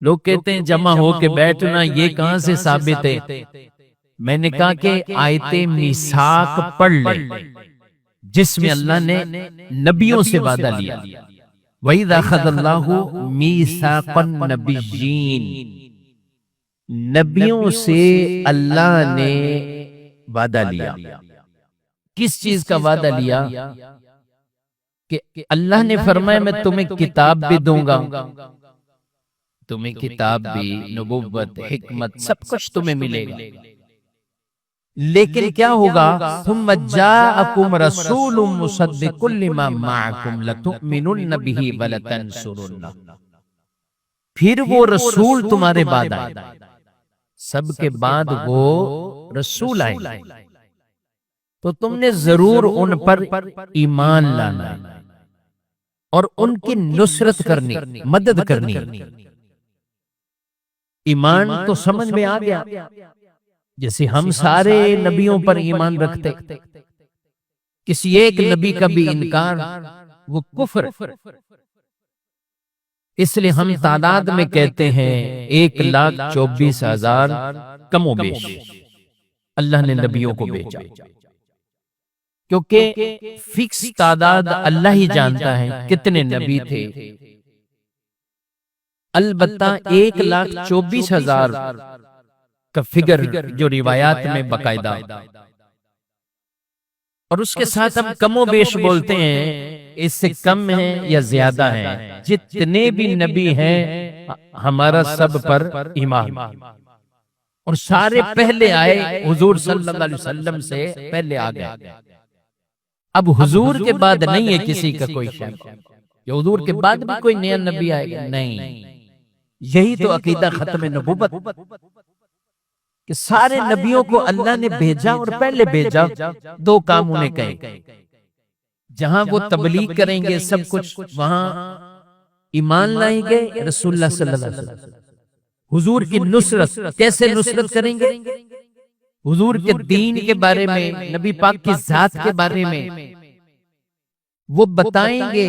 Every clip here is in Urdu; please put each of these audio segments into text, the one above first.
لوگ کہتے ہیں جمع ہو کے بیٹھنا، یہ کہاں سے ثابت ہے؟ میں نے کہا کہ آیت میثاق پڑھ لیں جس میں اللہ نے نبیوں سے وعدہ لیا، وَإِذَا أَخَذَ اللَّهُ مِيثَاقَ النَّبِيِّينَ، نبیوں سے اللہ نے وعدہ لیا۔ کس چیز کا وعدہ لیا؟ کہ اللہ نے فرمایا میں تمہیں کتاب بھی دوں گا، تمہیں کتاب بھی، نبوت، حکمت، سب کچھ تمہیں ملے گا، لیکن کیا ہوگا؟ ثم جاءکم رسول مصدق لما معکم لتؤمنن به ولتنصرنہ، پھر وہ رسول تمہارے بعد آئے، سب کے بعد وہ رسول آئے تو تم نے ضرور ان پر ایمان لانا اور ان کی نصرت کرنی، مدد کرنی۔ ایمان تو سمجھ میں آ گیا، جیسے ہم سارے نبیوں پر ایمان رکھتے، کسی ایک نبی کا بھی انکار وہ کفر، اس لیے ہم تعداد میں کہتے ہیں 1,24,000 کم و بیش اللہ نے نبیوں کو بھیجا، کیونکہ فکس تعداد اللہ ہی جانتا ہے کتنے نبی تھے۔ البتہ 1,24,000 کا فگر جو روایات میں باقاعدہ، اور اس کے ساتھ ہم کم و بیش بولتے ہیں، اس سے کم ہیں یا زیادہ ہیں، جتنے بھی نبی ہیں ہمارا سب پر ایمان، اور سارے پہلے آئے، حضور صلی اللہ علیہ وسلم سے پہلے آ گئے۔ اب حضور کے بعد نہیں ہے کسی کا کوئی شک کہ حضور کے بعد بھی کوئی نیا نبی آئے گا، نہیں۔ یہی تو عقیدہ ختم نبوت، کہ سارے نبیوں کو اللہ نے بھیجا، اور پہلے بھیجا دو کام انہیں کہے، جہاں وہ تبلیغ کریں گے سب کچھ، وہاں ایمان لائیں گے رسول اللہ صلی اللہ علیہ وسلم، حضور کی نصرت کیسے نصرت کریں گے؟ حضور کے دین کے بارے میں، نبی پاک کی ذات کے بارے میں وہ بتائیں گے،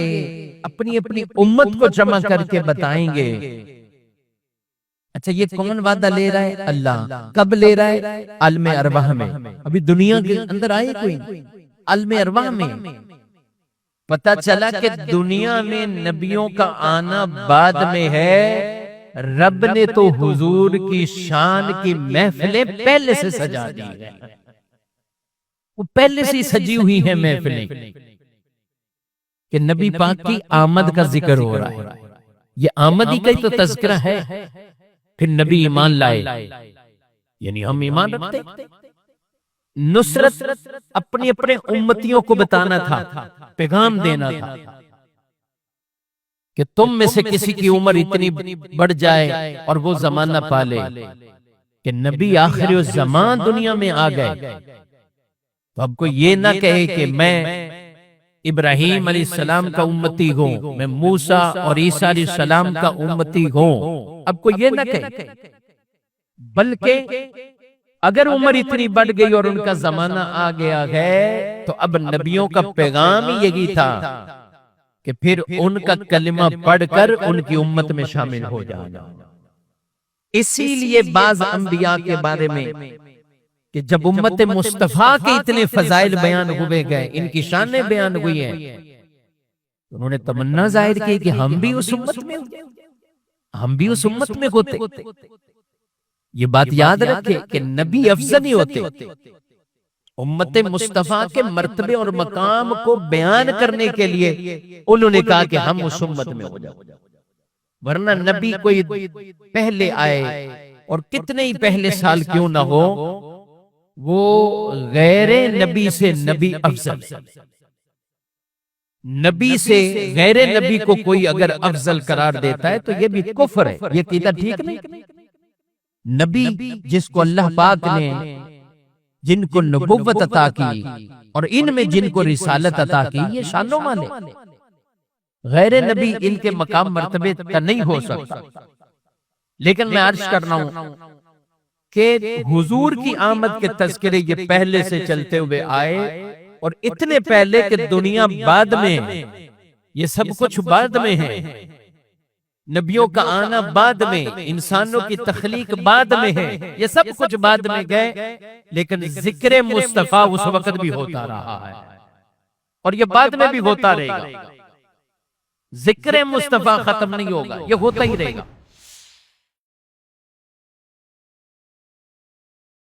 اپنی اپنی امت کو جمع کر کے بتائیں گے۔ اچھا، یہ کون وعدہ لے رہا ہے؟ اللہ۔ کب لے رہا ہے؟ عالم ارواح میں، ابھی دنیا کے اندر آئے کوئی نہیں، عالم ارواح میں پتہ چلا کہ دنیا میں نبیوں کا آنا بعد میں ہے، رب نے تو حضور کی شان کی محفلیں پہلے سے سجا دی ہیں، وہ پہلے سے سجی ہوئی ہیں محفلیں، کہ نبی پاک کی آمد کا ذکر ہو رہا ہے، یہ آمد ہی کا ہی تو تذکرہ ہے۔ پھر نبی ایمان لائے، یعنی ہم ایمان رکھتے، نصرت اپنے اپنے امتیوں کو بتانا تھا، پیغام دینا تھا کہ تم میں سے کسی کی عمر اتنی بڑھ جائے اور وہ زمانہ پالے کہ نبی آخر الزمان دنیا میں آ گئے، تو اب کوئی یہ نہ کہے کہ میں ابراہیم علیہ السلام کا امتی ہوں، میں موسیٰ اور عیسیٰ علیہ السلام کا امتی ہوں، اب کوئی یہ نہ کہے، بلکہ اگر عمر اتنی بڑھ گئی اور ان کا زمانہ آ گیا ہے تو اب نبیوں کا پیغام ہی یہی تھا کہ پھر ان کا کلمہ پڑھ کر ان کی امت میں شامل ہو جانا۔ اسی لیے بعض انبیاء کے بارے میں کہ جب امت مصطفیٰ کے اتنے فضائل بیان ہوئے گئے، ان کی شانیں بیان ہوئی ہیں، انہوں نے تمنا ظاہر کی کہ ہم بھی اس امت میں ہوتے، ہم بھی اس امت میں ہوتے۔ یہ بات یاد رکھے کہ نبی افضل ہی ہوتے، امت مصطفیٰ کے مرتبے اور مقام کو بیان کرنے کے لیے انہوں نے کہا کہ ہم اس امت میں ہو جائیں، ورنہ نبی کوئی پہلے آئے اور کتنے ہی پہلے سال کیوں نہ ہو، وہ غیر نبی سے نبی افضل، نبی سے غیر نبی کو کوئی اگر افضل قرار دیتا ہے تو یہ بھی کفر ہے، یہ عقیدہ ٹھیک نہیں۔ نبی جس کو اللہ پاک نے، جن کو نبوت عطا کی اور ان میں جن کو رسالت عطا کی، یہ شانوں والے، غیر نبی ان کے مقام مرتبے کا نہیں ہو سکتا۔ لیکن میں عرض کر رہا ہوں کہ حضور کی آمد کے تذکرے یہ پہلے سے چلتے ہوئے آئے، اور اتنے پہلے کہ دنیا بعد میں، یہ سب کچھ بعد میں ہے۔ نبیوں کا آنا بعد میں، انسانوں کی تخلیق بعد میں ہے، یہ سب کچھ بعد میں گئے، لیکن ذکر مصطفیٰ اس وقت بھی ہوتا رہا ہے اور یہ بعد میں بھی ہوتا رہے گا۔ ذکر مصطفیٰ ختم نہیں ہوگا، یہ ہوتا ہی رہے گا۔